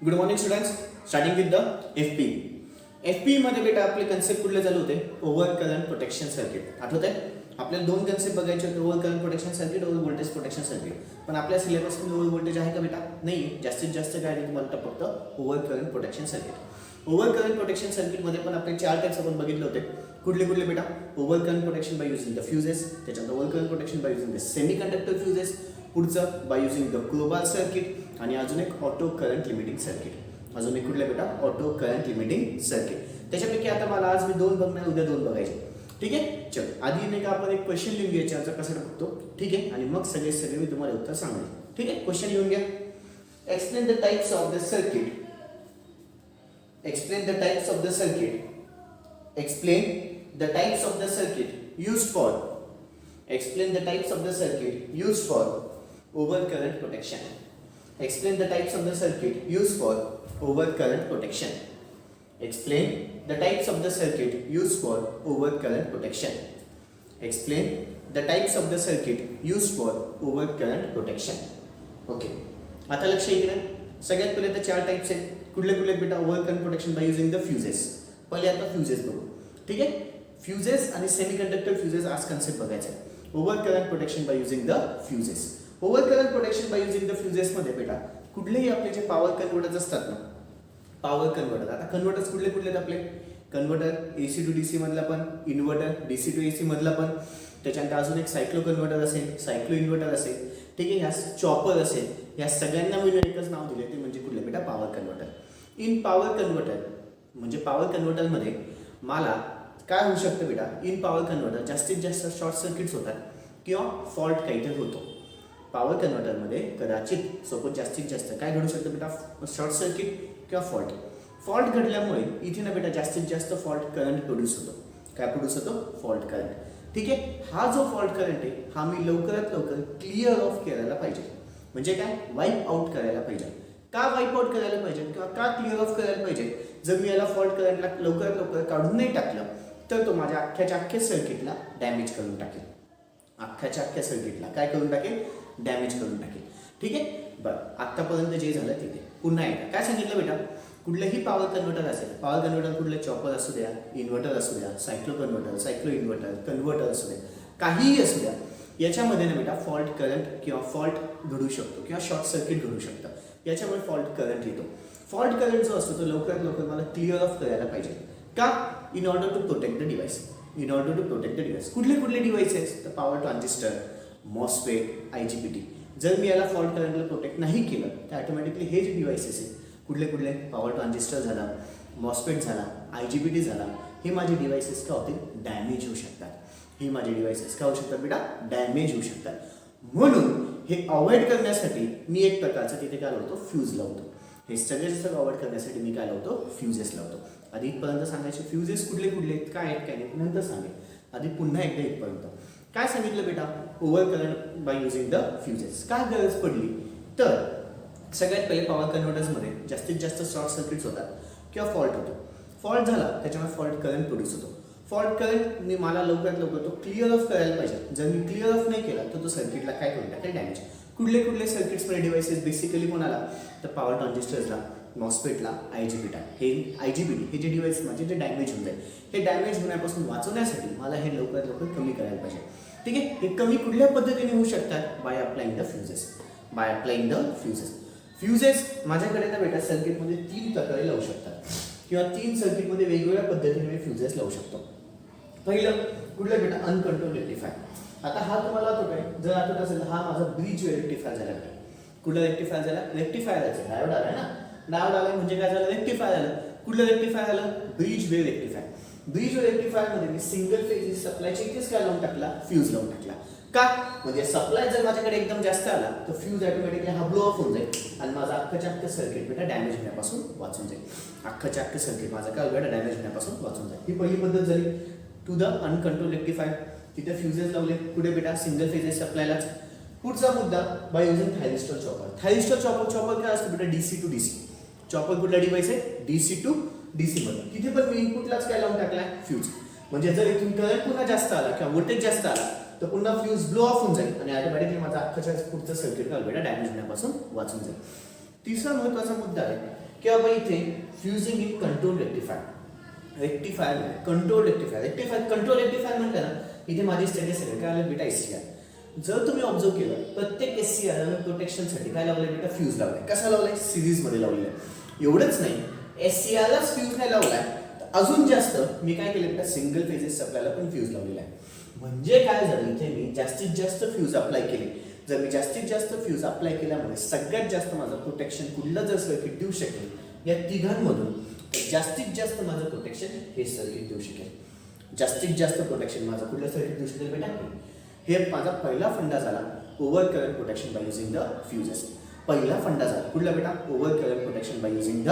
Good morning students. Starting with the FP. FP मध्ये बेटा आपले कन्सेप्ट कुठले चालू होते? Over current protection circuit. आठवत आहे आपल्याला दोन कन्सेप्ट बघायचे होते, over current protection circuit, over voltage protection circuit. पण आपल्या सिलेबस मध्ये ओव्हर व्होल्टेज आहे का बेटा? नाही. जास्तीत जास्त काय आहे तुम्हाला फक्त over current protection circuit. Over current protection circuit मध्ये पण आपले चार टाइप्स आपण बघितले होते. कुठले कुठले बेटा? Over current protection by using the fuses, त्याच्यानंतर over current protection by using the semiconductor fuses, पुढचं by using the crowbar circuit, आणि अजून एक ऑटो करंट लिमिटिंग सर्किट. अजून एक कुठलं बेटा? Auto current limiting circuit. त्याच्यापैकी आता मला आज मी दोन बघणार, उद्या दोन बघायचे. ठीक आहे, चल आधी नाही का आपण एक क्वेश्चन लिहून घ्यायचे याचा कसं बघतो. ठीक आहे, आणि मग सगळे मी तुम्हाला उत्तर सांगेन. ठीक आहे, क्वेश्चन लिहून घ्या. Explain the types of the circuit. Explain the types of the circuit. Explain the types of the circuit used for. Explain the types of the circuit used for overcurrent protection. Explain the types of the circuit used for overcurrent protection. Explain the types of the circuit used for overcurrent protection. Explain the types of the circuit used for overcurrent protection. Okay. आता लक्ष इकडे सगळ्यात पहिले तर चार types आहेत. कुठले कुठले बेटा? Overcurrent protection by using the fuses. पहिले आता फ्युजेस बघू. ठीक आहे, फ्युजेस आणि सेमीकंडक्टर फ्युजेस आज कन्सेप्ट बघायचा आहे. Over current protection by using the fuses. Over current protection by using the फ्युजेस मध्ये बेटा कुठलेही आपले जे पॉवर कन्व्हर्टर्स असतात ना, पॉवर कन्व्हर्टर. आता कन्व्हर्टर्स कुठले कुठले आहेत आपले? कन्व्हर्टर AC टू DC मधला पण, इन्व्हर्टर DC टू AC मधला पण, त्याच्यानंतर अजून एक सायक्लो कन्व्हर्टर असेल, सायक्लो इन्व्हर्टर असेल. ठीक आहे, ह्या चॉपर असेल. या सगळ्यांना मिळून एकच नाव दिले, ते म्हणजे कुठले बेटा? Power converter. In power converter म्हणजे पॉवर कन्व्हर्टर मध्ये मला काय होऊ शकतं बेटा? इन पॉवर कन्व्हर्टर जास्तीत जास्त शॉर्ट सर्किट्स होतात किंवा फॉल्ट काहीतरी होतो. पॉवर कन्व्हर्टरमध्ये कदाचित सोबत जास्तीत जास्त काय घडू शकतं बेटा? शॉर्ट सर्किट किंवा फॉल्ट. फॉल्ट घडल्यामुळे इथे ना बेटा जास्तीत जास्त फॉल्ट करंट प्रोड्यूस होतो. काय प्रोड्यूस होतो? Fault current. ठीक आहे, हा जो फॉल्ट करंट आहे हा मी लवकरात लवकर क्लिअर ऑफ करायला पाहिजे. म्हणजे काय? वाईप आउट करायला पाहिजे. का वाईप आउट करायला पाहिजे किंवा का क्लिअर ऑफ करायला पाहिजे? जर मी याला फॉल्ट करंटला लवकरात लवकर काढून नाही टाकलं तर तो माझ्या अख्ख्या सर्किटला डॅमेज करून टाकेल. अख्ख्या सर्किटला काय करून टाकेल? डॅमेज करून टाकेल. ठीक आहे, बरं आत्तापर्यंत जे झालं तिथे पुन्हा एकदा काय सांगितलं बेटा? कुठलंही पॉवर कन्व्हर्टर असेल, पॉवर कन्व्हर्टर कुठले चॉपर असू द्या, इन्व्हर्टर असू द्या, सायक्लो कन्व्हर्टर, सायक्लो इन्व्हर्टर, कन्व्हर्टर असू द्या, काहीही असू द्या, याच्यामध्ये ना बेटा फॉल्ट करंट किंवा फॉल्ट घडू शकतो किंवा शॉर्ट सर्किट घडू शकतं. याच्यामुळे फॉल्ट करंट येतो. फॉल्ट करंट जो असतो तो लवकरात लवकर मला क्लिअर ऑफ करायला पाहिजे. का? In order to protect the device. In order to protect the device. कुठले कुठले डिव्हाइसेस? तर पॉवर ट्रान्झिस्टर, मॉसफेट, IGBT. जर मी याला फॉल्ट करंटला प्रोटेक्ट नाही केलं तर ऑटोमॅटिकली हे जे डिव्हाइसेस आहेत, कुठले कुठले? पॉवर ट्रान्झिस्टर झाला, मॉसफेट झाला, IGBT झाला, हे माझे डिव्हाइसेस काय होतील? डॅमेज होऊ शकतात. हे माझे डिव्हाइसेस काय होऊ शकतात बेटा? डॅमेज होऊ शकतात. म्हणून हे अवॉइड करण्यासाठी मी एक प्रकारचं तिथे काय लावतो? फ्यूज लावतो. हे सगळे अवॉइड करण्यासाठी मी काय लावतो? फ्युजेस लावतो. आधी इथपर्यंत सांगायचे फ्युजेस कुठले कुठले आहेत, काय आहेत, काय नाही, नंतर सांगेल. आधी पुन्हा एकदा इथपर्यंत काय सांगितलं बेटा? Over current by using the फ्युजेस. काय गरज पडली तर सगळ्यात पहिले पॉवर कन्व्हर्टर्समध्ये जास्तीत जास्त शॉर्ट सर्किट्स होतात किंवा फॉल्ट होतो. फॉल्ट झाला त्याच्यामुळे फॉल्ट करंट प्रोड्यूस होतो. फॉल्ट करंट मी मला लवकरात लवकर तो क्लिअर ऑफ करायला पाहिजे. जर मी क्लिअर ऑफ नाही केला तर तो सर्किटला काय करून टाकेल? डॅमेज. कुठले कुठले सर्किट्समध्ये डिव्हाइसेस बेसिकली कोणाला? तर पॉवर ट्रान्झिस्टर्सला, मॉसफेटला, IGBT. हे IGBT हे जे डिव्हाइस माझे जे डॅमेज होऊन जाईल, हे डॅमेज होण्यापासून वाचवण्यासाठी मला हे लवकरात लवकर कमी करायला पाहिजे. ठीक आहे, हे कमी कुठल्या पद्धतीने होऊ शकतात? By applying the फ्युजेस. By applying the फ्युजेस. फ्युजेस माझ्याकडे ना बेटा सर्किटमध्ये 3 प्रकारे लावू शकतात किंवा 3 सर्किटमध्ये वेगवेगळ्या पद्धतीने मी फ्युजेस लावू शकतो. पहिलं कुठलं बेटा? Uncontrolled rectifier. आता हा तुम्हाला आठवत आहे, जर आठवत असेल हा माझा ब्रिज रेक्टिफायर झाला. कुठला रेक्टिफायर झाला? रेक्टिफायरचा डायोड आला ना. डायोड आला म्हणजे काय झालं? रेक्टिफायर झालं. कुठलं रेक्टिफायर झालं? Bridge wave rectifier. Bridge wave rectifier मध्ये मी सिंगल फेज सप्लायचे इथेच काय लावून टाकला? फ्यूज लावून टाकला. का? म्हणजे सप्लाय जर माझ्याकडे एकदम जास्त आला तर फ्यूज ऑटोमॅटिकली हा ब्लो ऑफ होऊन जाईल आणि माझा अख्खं सर्किट बेटा डॅमेज होण्यापासून वाचून जाईल. अख्खं सर्किट माझा काय बेटा डॅमेज होण्यापासून वाचून जाईल. ही पहिली पद्धत झाली टू द अनकंट्रोल रेक्टिफायर. तिथे फ्युजेस लावले. कुठे बेटा? सिंगल फेजेस सप्लायलाच. पुढचा मुद्दा by using thyristor chopper. Thyristor chopper काय असतं बेटा? DC to DC. चॉपर कुठला डिव्हाइस आहे? DC टू DC मध्ये. तिथे पण मी इनपुटलाच काय लावून टाकलाय? फ्यूज. म्हणजे जर इथून करंट पुन्हा जास्त आला किंवा व्होल्टेज जास्त आला तर पुन्हा फ्यूज ब्लो ऑफ होऊन जाईल आणि ऑटोमॅटिकली माझा अख्खा पुढचं सर्किट बेटा डॅमेज होण्यापासून वाचून जाईल. तिसरा महत्त्वाचा मुद्दा आहे की बाबा इथे fusing in control rectifier control rectifier म्हटलं ना, इथे माझी स्टेटस आहे काय आलं बेटा SCR. जर तुम्ही ऑब्झर्व केलं प्रत्येक SCR प्रोटेक्शनसाठी काय लावलंय बेटा फ्यूज लावलाय. कसा लावलाय सिरीज मध्ये लावलेला आहे. एवढंच नाही SCR लाच फ्यूज नाही लावलाय तर अजून जास्त मी काय केलं बेटा सिंगल फेजेस सप्लायला पण फ्यूज लावलेला आहे. म्हणजे काय झालं इथे मी जास्तीत जास्त फ्यूज अप्लाय केले. जर मी जास्तीत जास्त फ्यूज अप्लाय केल्यामुळे सगळ्यात जास्त माझं प्रोटेक्शन कुठलं जर सर्किट देऊ शकेल या तिघांमधून तर जास्तीत जास्त माझं प्रोटेक्शन हे सर्किट देऊ शकेल. जास्तीत जास्त प्रोटेक्शन माझं कुठलं सर्किट देऊ शकेल बेटा हे माझा पहिला फंडा झाला over current protection by using the फ्युजेस. पहिला फंडा झाला कुठला बेटा over current protection by using the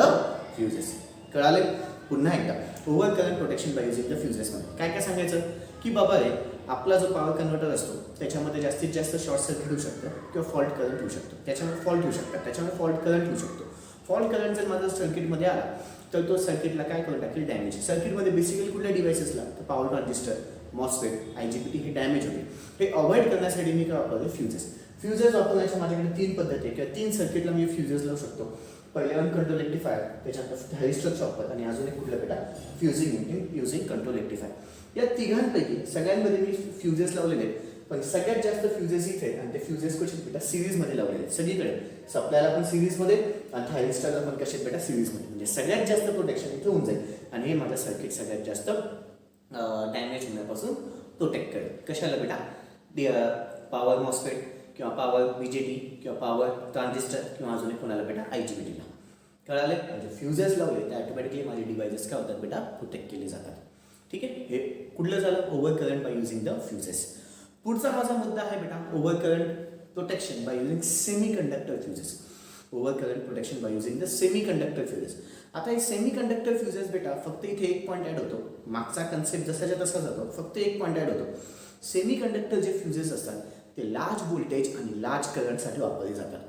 फ्युजेस. कळाले. पुन्हा एकदा over current protection by using the फ्युजेस मध्ये काय काय सांगायचं की बाबा रे आपला जो पॉवर कन्व्हर्टर असतो त्याच्यामध्ये जास्तीत जास्त शॉर्ट सर्किट होऊ शकतं किंवा फॉल्ट करंट होऊ शकतो. त्याच्यामध्ये फॉल्ट होऊ शकतात त्याच्यामुळे फॉल्ट करंट होऊ शकतो. फॉल्ट करंट जर माझा सर्किटमध्ये आला तर तो सर्किटला काय करून टाकेल डॅमेज. सर्किटमध्ये बेसिकली कुठल्या डिव्हाइसेसला तर पॉवर ट्रान्झिस्टर मॉसफेट IGBT हे डॅमेज होते. हे अवॉइड करण्यासाठी मी काय वापरतो फ्युजेस वापरण्याच्या माझ्याकडे 3 पद्धती आहे किंवा 3 सर्किटला मी फ्युजेस लावू शकतो. पहिले अनकंट्रोल रेक्टिफायर त्याच्यानंतर थायरिस्टर चॉपर आणि अजून एक कुठलं बेटा फ्युजिंग युझिंग कंट्रोल रेक्टिफायर. या तिघांपैकी सगळ्यांमध्ये मी फ्युजेस लावलेले आहेत पण सगळ्यात जास्त फ्युजेस इथे आणि ते फ्युजेस कसे बेटा सिरीजमध्ये लावलेले आहेत. सगळीकडे सप्लायला पण सिरीजमध्ये आणि थायरिस्टरला पण कसे बेटा सिरीजमध्ये. म्हणजे सगळ्यात जास्त प्रोटेक्शन इथे होऊन जाईल आणि हे माझं सर्किट सगळ्यात जास्त डॅमेज होण्यापासून प्रोटेक्ट करेल. कशाला बेटा पॉवर मॉसफेट किंवा पॉवर BJT किंवा पॉवर ट्रान्झिस्टर किंवा अजून एक कोणाला बेटा IGBTला. कळाले. म्हणजे फ्युजेस लावले तर ऑटोमॅटिकली माझे डिव्हाइसेस काय होतात बेटा प्रोटेक्ट केले जातात. ठीक आहे. हे कुठलं झालं over current by using the फ्युजेस. पुढचा माझा मुद्दा आहे बेटा over current protection by using semiconductor फ्युजेस. Over current protection by using the semiconductor फ्युजेस. आता हे सेमीकंडक्टर फ्युजेस बेटा फक्त इथे एक पॉईंट ॲड होतो. मागचा कन्सेप्ट जसाच्या तसा जातो फक्त एक पॉईंट ॲड होतो. सेमीकंडक्टर जे फ्युजेस असतात ते लार्ज व्होल्टेज आणि लार्ज करंटसाठी वापरले जातात.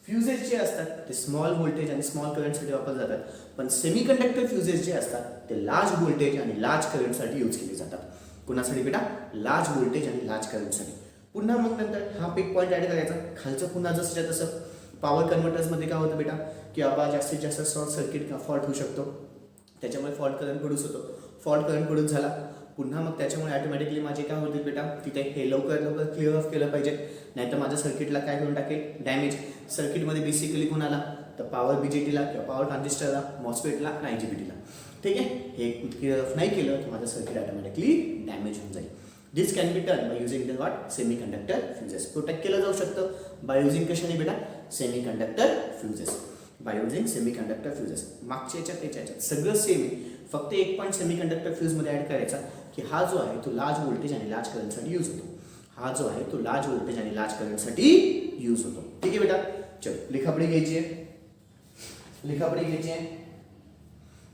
फ्युजेस जे असतात ते स्मॉल व्होल्टेज आणि स्मॉल करंटसाठी वापरले जातात. पण सेमीकंडक्टर फ्युजेस जे असतात ते लार्ज व्होल्टेज आणि लार्ज करंटसाठी यूज केले जातात. कुणासाठी बेटा लार्ज व्होल्टेज आणि लार्ज करंटसाठी. पुन्हा मग नंतर हा एक पॉईंट ॲड करायचा खालचं पुन्हा जसं तसं. पॉवर कन्व्हर्टर्समध्ये काय होतं बेटा की बाबा जास्तीत जास्त शॉर्ट सर्किट किंवा फॉल्ट होऊ शकतो त्याच्यामुळे फॉल्ट करंट प्रोड्यूस होतो. फॉल्ट करंट प्रोड्यूस झाला पुन्हा मग त्याच्यामुळे ऑटोमॅटिकली माझे काय होतील बेटा तिथे हे लवकर क्लिअर ऑफ केलं पाहिजे नाहीतर माझ्या सर्किटला काय करून टाकेल डॅमेज. सर्किटमध्ये बेसिकली कोणाला तर पॉवर BJTला किंवा पॉवर ट्रान्झिस्टरला मॉसफेटला आणि IGBTला. ठीक आहे. हे क्लिअर ऑफ नाही केलं की माझं सर्किट ऑटोमॅटिकली डॅमेज होऊन जाईल. This can be done by using the what semiconductor fuses. Protect केलं जाऊ शकतं बाय युझिंग कशाने बेटा semiconductor fuses. By using semiconductor fuses. मागच्या याच्यात सगळं सेम आहे फक्त एक पॉईंट सेमीकंडक्टर फ्यूजमध्ये ॲड करायचा की हा जो आहे तो लार्ज व्होल्टेज आणि लार्ज करंटसाठी यूज होतो. हा जो आहे तो लार्ज व्होल्टेज आणि लार्ज करंटसाठी यूज होतो. ठीक आहे बेटा. चलो लिखापडी घ्यायची आहे.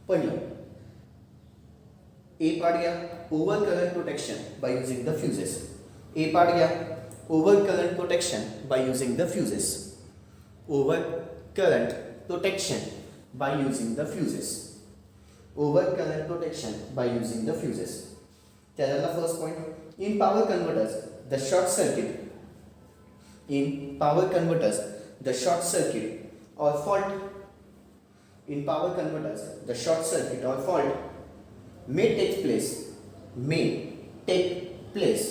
पहिलं ए पार्ट घ्या over current protection by using the fuses. A part घ्या over current protection by using the fuses. Over current protection by using the fuses. Over current protection by using the fuses. त्याला first point. In power converters, the short circuit. In power converters, the short circuit or fault. In power converters, the short circuit or fault may take place. May take place.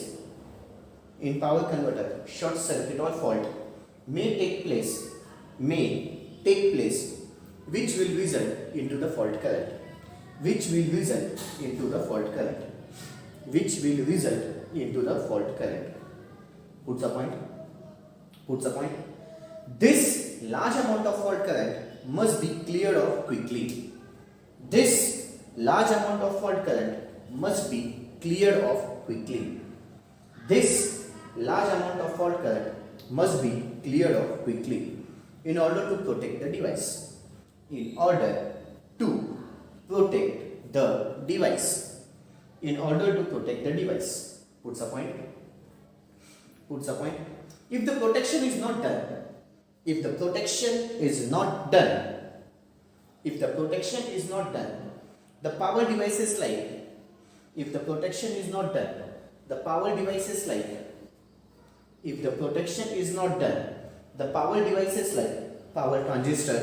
In power converter, short circuit or fault may take place. May take place, which will result into the fault current. Which will result into the fault current. Which will result into the fault current. Puts a point. This large amount of fault current must be cleared off quickly. This large amount of fault current must be cleared off quickly. This large amount of fault current must be cleared off quickly in order to protect the device. In order to protect the device. In order to protect the device. Puts a point. If the protection is not done, the power devices like power transistor,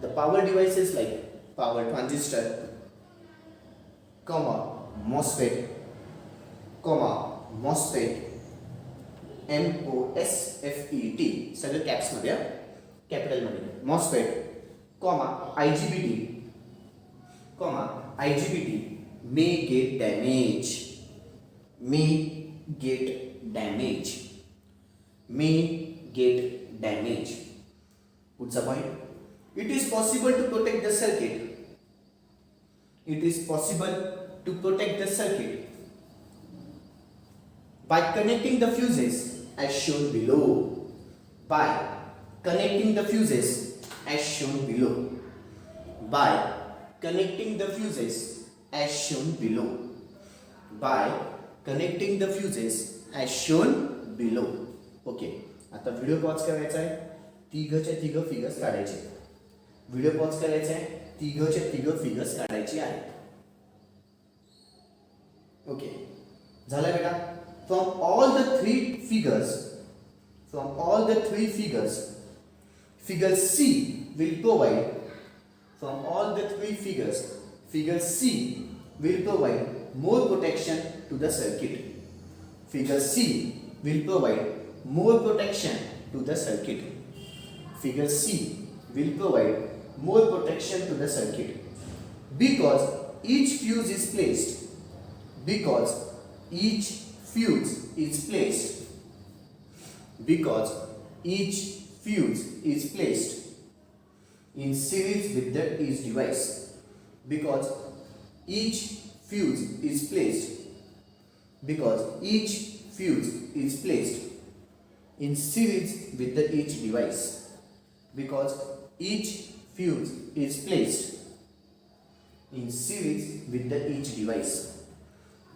The power devices like power transistor, comma MOSFET, comma MOSFET, MOSFET सगळे caps मध्ये, capital मध्ये MOSFET, comma IGBT may get damage, may get damage. What's the point? It is possible to protect the circuit. It is possible to protect the circuit by connecting the fuses as shown below. By connecting the fuses as shown below. By connecting the fuses as shown below. By connecting the fuses as shown below. Okay, आता video pause करायचा आहे, तिघच्या तिघ figures काढायचे. Video pause करायचा आहे, तिघच्या तिघ figures काढायची आहे. ओके, झालं बेटा. From all the three figures, figure C will provide, from all the three figures, figure C will provide more protection to the circuit. Figure C will provide more protection to the circuit. Figure C will provide more protection to the circuit because each fuse is placed. Because each fuse is placed. Because each fuse is placed in series with each device. Because each fuse is placed. Because each fuse is placed in series with each device. Because each fuse is placed in series with each device.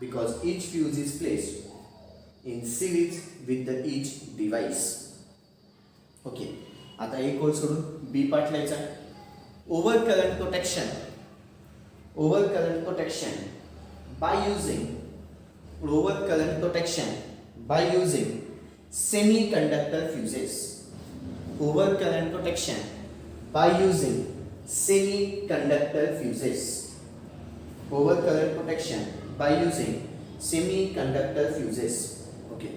Because each fuse is placed in series with each device. Okay, आता एक गोल सोडून बी part लिहायचा. Over current protection by using semiconductor fuses. Over current protection by using semiconductor fuses. Over current protection by using semiconductor fuses. Okay,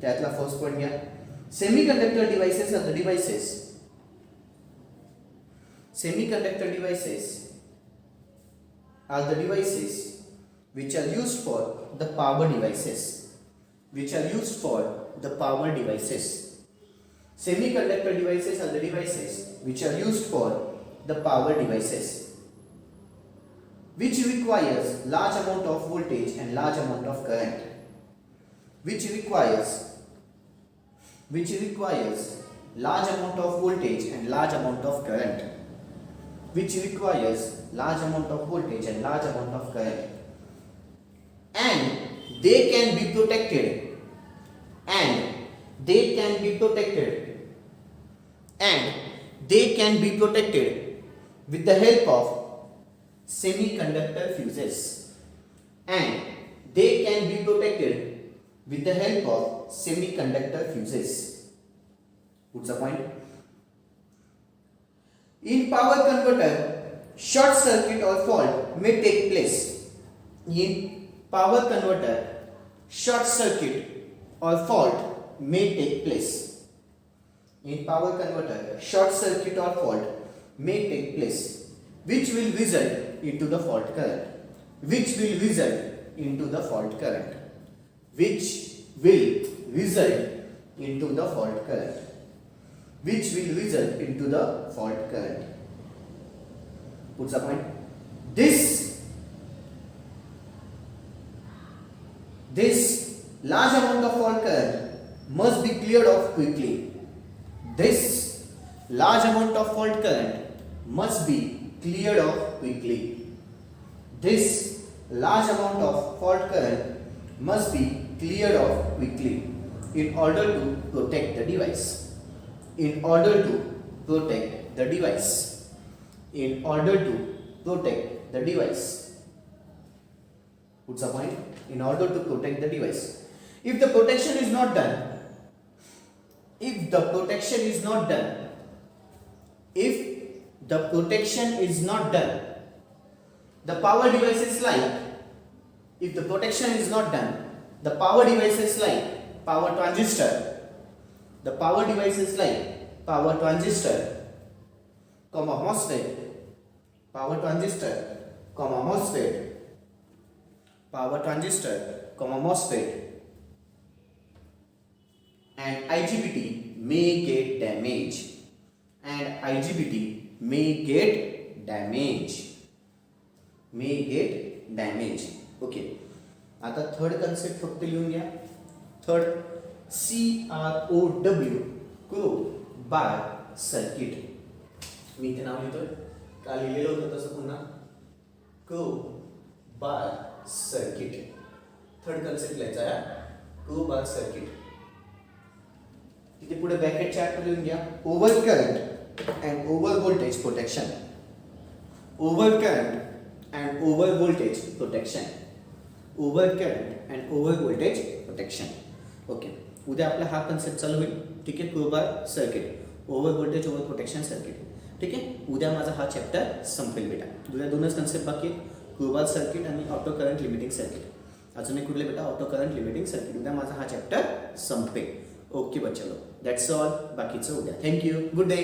त्यातला first point घ्या. Semiconductor devices are the devices. Semiconductor devices are the devices which are used for the power devices. Semiconductor devices are the devices which are used for the power devices, which requires large amount of voltage and large amount of current. Which requires large amount of voltage and large amount of current. Which requires large amount of voltage and large amount of current. And they can be protected. With the help of semiconductor fuses. With the help of semiconductor fuses. What's the point? In power converter, short circuit or fault may take place. In power converter, short circuit or fault may take place. In power converter, short circuit or fault may take place, which will result into the fault current. Which will result into the fault current. Which will result into the fault current. Which will result into the fault current. What's the point? This large amount of fault current must be cleared off quickly. This large amount of fault current must be cleared off quickly. This large amount of fault current must be cleared off quickly in order to protect the device. In order to protect the device. In order to protect the device. What's the point? In order to protect the device. If the protection is not done, if the protection is not done, the power devices like, if the protection is not done, the power devices like power transistor, the power devices like power transistor, comma MOSFET, power transistor, comma MOSFET, power transistor, comma MOSFET, and IGBT may get damage, and IGBT may get damage. Okay, आता third concept फक्त लिहून घ्या. Third CROW, crow बार circuit. मी इथे नाव लिहितोय, का लिहिलेलं होतं तसं पुन्हा, क्रो बार सर्किट. थर्ड कन्सेप्ट लिहायचा आहे, क्रो बार सर्किट. तिथे पुढे ब्रॅकेटच्या आत लिहून घ्या, over current and over voltage protection. Over current and over voltage protection. Over current and over voltage protection. Okay, उद्या आपला हा कन्सेप्ट चालू होईल. ठीक आहे, crowbar circuit, over voltage over protection circuit. ठीक आहे, उद्या माझा हा चॅप्टर संपेल बेटा. उद्या दोनच कन्सेप्ट बाकी आहेत, क्रोबार सर्किट आणि ऑटो करंट लिमिटिंग सर्किट. अजून एक कुठले बेटा, ऑटो करंट लिमिटिंग सर्किट. उद्या माझा हा चॅप्टर संपेल. ओके बच्चा लो, दॅट्स ऑल. बाकीचं उद्या. Thank you, good day.